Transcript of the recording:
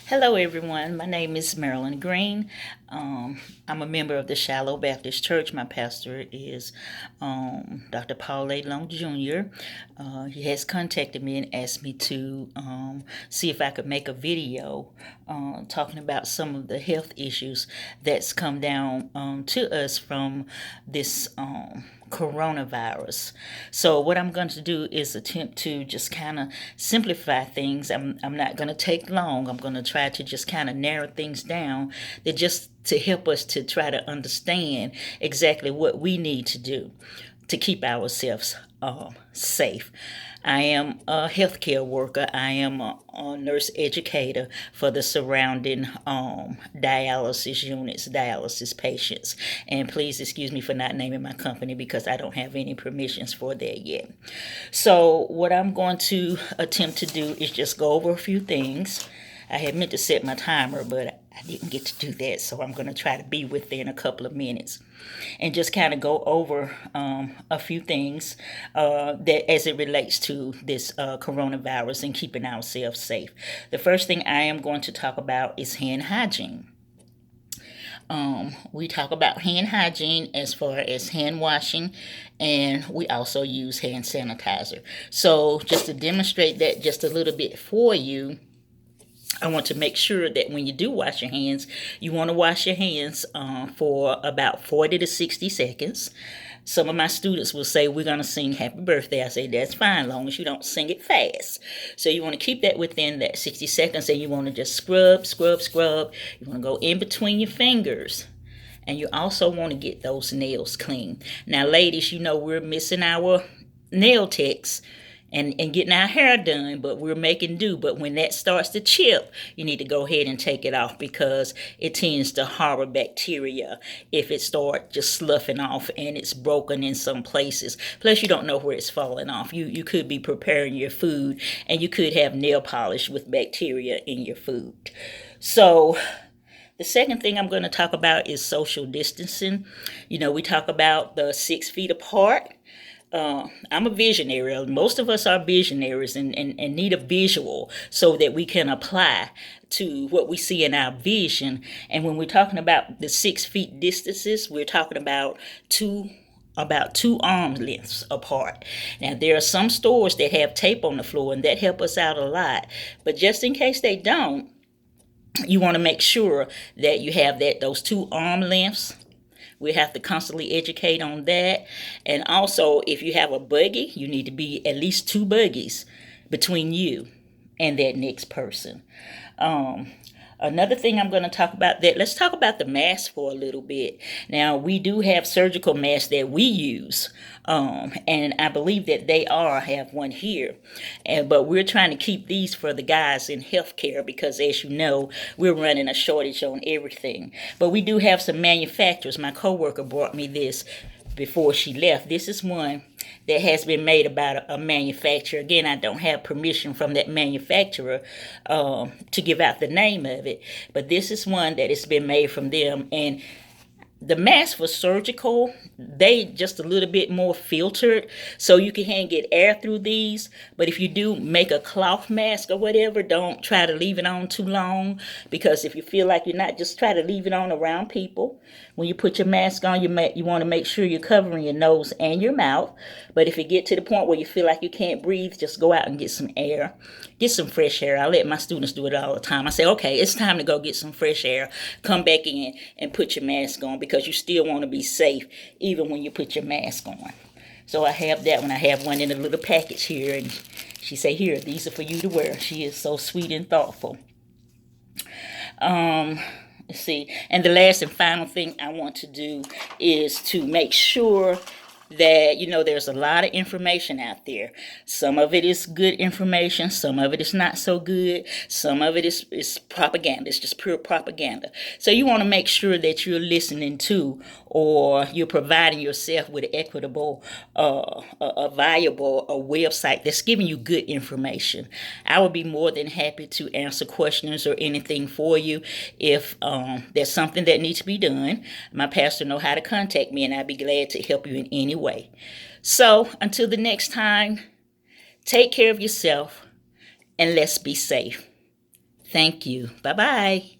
Hello, everyone. My name is Marilyn Green. I'm a member of the Shiloh Baptist Church. My pastor is Dr. Paul A. Long Jr. He has contacted me and asked me to see if I could make a video talking about some of the health issues that's come down to us from this coronavirus. So what I'm going to do is attempt to just kind of simplify things. I'm not going to take long. I'm going to try to just kind of narrow things down that just to help us to try to understand exactly what we need to do to keep ourselves safe. I am a healthcare worker. I am a nurse educator for the surrounding dialysis units, dialysis patients. And please excuse me for not naming my company because I don't have any permissions for that yet. So what I'm going to attempt to do is just go over a few things. I had meant to set my timer, but I didn't get to do that, so I'm going to try to be within a couple of minutes and just kind of go over a few things that as it relates to this coronavirus and keeping ourselves safe. The first thing I am going to talk about is hand hygiene. We talk about hand hygiene as far as hand washing, and we also use hand sanitizer. So just to demonstrate that just a little bit for you, I want to make sure that when you do wash your hands, you want to wash your hands for about 40 to 60 seconds. Some of my students will say, we're going to sing happy birthday. I say, that's fine, as long as you don't sing it fast. So you want to keep that within that 60 seconds, and you want to just scrub, scrub, scrub. You want to go in between your fingers. And you also want to get those nails clean. Now, ladies, you know we're missing our nail techs and getting our hair done, but we're making do. But when that starts to chip, you need to go ahead and take it off because it tends to harbor bacteria if it starts just sloughing off and it's broken in some places. Plus, you don't know where it's falling off. You could be preparing your food and you could have nail polish with bacteria in your food. So the second thing I'm going to talk about is social distancing. You know, we talk about the 6 feet apart. I'm a visionary. Most of us are visionaries and need a visual so that we can apply to what we see in our vision. And when we're talking about the 6 feet distances, we're talking about two arm lengths apart. Now, there are some stores that have tape on the floor, and that help us out a lot. But just in case they don't, you want to make sure that you have those two arm lengths. We have to constantly educate on that. And also, if you have a buggy, you need to be at least 2 buggies between you and that next person. Another thing I'm going to talk about let's talk about the mask for a little bit. Now, we do have surgical masks that we use, and I believe that they have one here. But we're trying to keep these for the guys in healthcare because, as you know, we're running a shortage on everything. But we do have some manufacturers. My coworker brought me this before she left. This is one that has been made about a manufacturer. Again, I don't have permission from that manufacturer to give out the name of it, but this is one that has been made from them. And the masks for surgical, they just a little bit more filtered, so you can get air through these. But if you do make a cloth mask or whatever, don't try to leave it on too long, because if you feel like you're not, just try to leave it on around people. When you put your mask on, you want to make sure you're covering your nose and your mouth. But if you get to the point where you feel like you can't breathe, just go out and get some air. Get some fresh air. I let my students do it all the time. I say, okay, it's time to go get some fresh air. Come back in and put your mask on, because you still want to be safe even when you put your mask on. So I have that one. I have one in a little package here, and she say, here, these are for you to wear. She is so sweet and thoughtful. Let's see. And the last and final thing I want to do is to make sure that, there's a lot of information out there. Some of it is good information. Some of it is not so good. Some of it is propaganda. It's just pure propaganda. So you want to make sure that you're listening to, or you're providing yourself with an equitable, a viable website that's giving you good information. I would be more than happy to answer questions or anything for you if there's something that needs to be done. My pastor know how to contact me, and I'd be glad to help you in any way. So until the next time, take care of yourself and let's be safe. Thank you. Bye-bye.